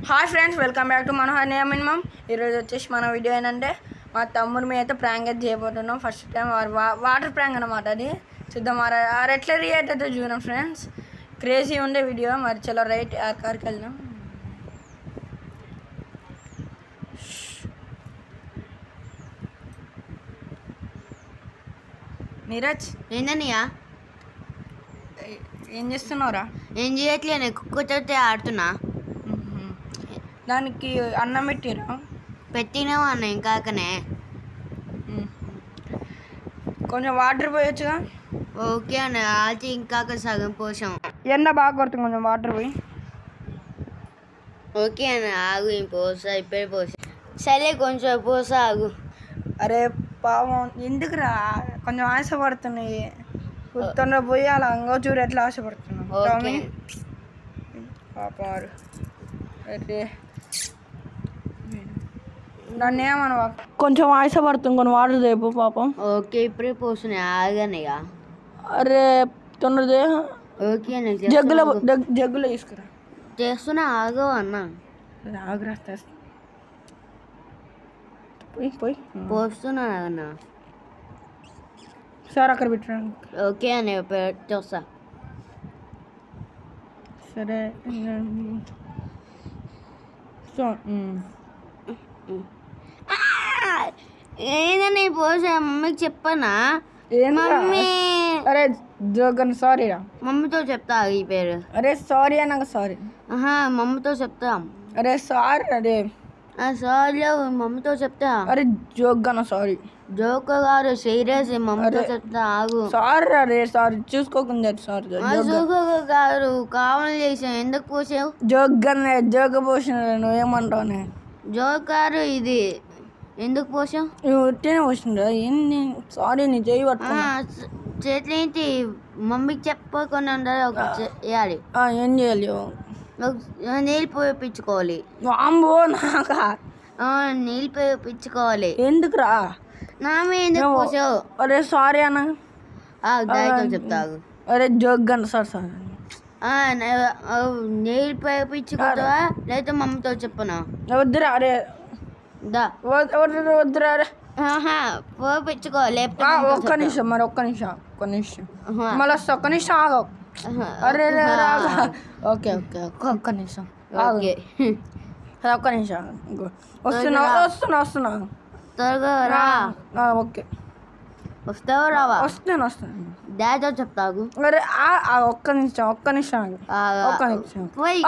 Hi friends, welcome back to Manohar నియమిన్మం. ఈరోజు వచ్చేసి మన వీడియో ఏంటంటే మా తమ్ముడు మీద అయితే ప్రాంక్ అయితే చేయబోతున్నాం. ఫస్ట్ టైం వాటర్ ప్రాంక్ అనమాట. అది చూద్దాం ఆరు ఎట్లా రియాక్ట్ అయితే చూద్దాం ఫ్రెండ్స్. క్రేజీ ఉండే వీడియో. మరి చలో రైట్ ఆర్కి వెళ్దాం. నీరజ్ ఏందన్నయ్యా? ఏం చేస్తున్నావురా? ఏం చేయట్లేదు, కుక్కతో ఆడుతున్నా. దానికి అన్నం పెట్టిరా? పెట్టినావా అన్న? ఇంకాకనే కొంచెం వాటర్ పోయొచ్చుగా. ఓకే అన్న, ఆల్చి ఇంకాక సగం పోసాం. ఎండ బాగా కొడుతుంది, కొంచెం వాటర్ పోయి. ఓకే అన్న, ఆగు, పోసా, ఇప్పుడే పోసా. సరే కొంచెం పోసా, ఆగు. అరే పాపం ఎందుకురా, కొంచెం ఆశపడుతున్నాయి. తొందర పోయి అలా అంగో చూడు ఎట్లా ఆశపడుతున్నాం. ఓకే. పాపం అరే దాన్ని ఏమన్నా కొంచెం ఆశపడుతుంది, కొన్ని వాటర్ చేపు పాపం. ఓకే, ఇప్పుడే పోస్తున్నాయి, ఆగనయ్యా. అరే తొందరదే. ఓకే అన్న, జగ్గులో తీసుకురా. చేస్తున్నా, ఆగో అన్న. ఆగ్రా పోయి పోయి పోస్తున్నా అన్న. సార్ అక్కడ పెట్టరా. ఓకే అన్న, పెట్టొస్తా. సరే సో ఏదన్నా పోసా, మమ్మీకి చెప్పనా? మమ్మీ, అరే జోగన్ సారీ రా. మమ్మీతో చెప్తా ఈ పేరు. అరే సారీ అన్నాక సారీ. మమ్మీతో చెప్తా. అరే సారీ. అరే సారీ, మమ్మీతో చెప్తా. అరే జోగన్ సారీ. జోక్ కాదు, సీరియస్, మమ్మీతో చెప్తా, ఆగు. సారీ. అరే సారీ, చూసుకోకుండా సారీ. జోక్ కాదు, కావాలి చేసావు, ఎందుకు పోసావు? జోగన్ జోగ పోసిన నువ్వేమంటావు? జోక్ కాదు ఇది, ఎందుకు పోసావు? నువ్వు ఉట్టినే పోసిండ్రా. ఏంటి సారీ, నీ చేయి పట్టుకున్నా. చేతులు ఏంటి? మమ్మీకి చెప్పకుండా ఉండాలి. ఒక చేయాలి. ఏం చేయాలి? నీళ్ళు పోయించుకోవాలి. వాంబో నాకా? నీళ్ళు పోయించుకోవాలి. ఎందుకురా? నా మీద ఎందుకు పోసావు? అరే సారీ అన్న. దాయితో చెప్తావు. అరే జోగన్ సార్ సార్. నీళ్ళు పోయించుకుంటావా లేకపోతే మమ్మీతో చెప్పనా? వద్దురా. అరే వద్దురా. అరే పోయించుకో, లేకపోతే ఒక్క నిమిషం, మరి ఒక్క నిమిషం మళ్ళీ వస్తా. ఒక్క నిమిషం ఆగు. అరే ఓకే ఓకే ఒక్క నిమిషం ఓకే, ఒక్క నిమిషం వస్తున్నా. త్వరగా రా. ఓకే వస్తావా రావా? వస్తాను. డాడీతో చెప్తాగు. అరే ఒక్క నిమిషం పోయి.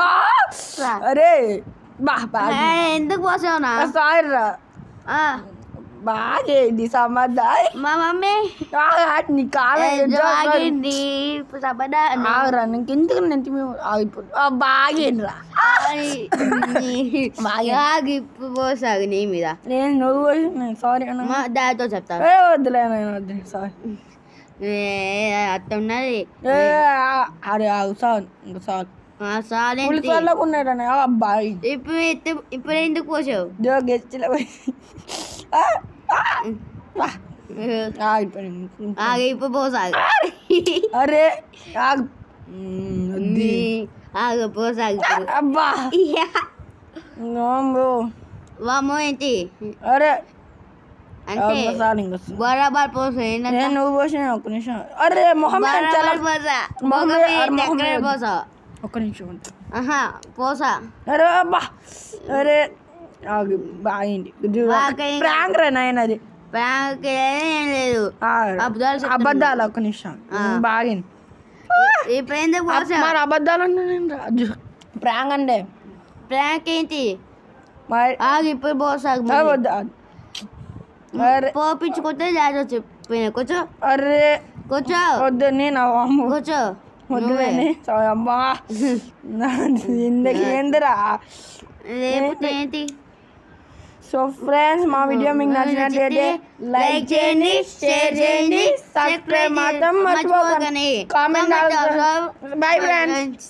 అరే ఎందుకు పోసావునా? సారీ రా. బాగా ఇది సమర్థ. మా మమ్మీ నీ కాలండి నీకెందుకు బాగేంద్రా. ఇప్పుడు పోసాగు నీ మీద. నేను నువ్వు సారీ అన్న. డాడీతో చెప్తా. వద్దులే వద్దు సారీ. అత్త ఉన్నది. అరే సారీ సారీ అబ్బాయి. ఇప్పుడు ఎందుకు పోసావు? జోగెచ్చిలో ఇప్పుడు పోసాగు. అరే పోసాగు. అబ్బా వామో ఏంటి అరే అంటే బరాబర్ పోసా. నువ్వు పోసిన ఒక్క నిమిషం. అరే మొహం పోసా. ఒక్క నిమిషం పోసా. అరే అబ్బా. అరే బాగింది. ప్రాంక్ రా నాయన. అది ప్రాంక్ ఏం లేదు, అబద్ధాలు. ఒక్క నిమిషం బాగింది. ఇప్పుడు ఎందుకు పోసా? మరి అబద్ధాలు రాజు. ప్రాంక్ అంటే ప్రాంక్ ఏంటి? ఇప్పుడు పోసాగు. పోపించుకుంటే జాగ్రత్త చెప్పిన కూర్చో. అరే కూర్చో. వద్దు నేను కూర్చో. అమ్మా ఏందిరా. లేకపోతే ఏంటి? సో ఫ్రెండ్స్, మా వీడియో మీకు నచ్చినట్లయితే లైక్ చేయండి, షేర్ చేయండి, సబ్స్క్రైబ్ మాత్రం మర్చిపోకండి. కామెంట్. Bye friends.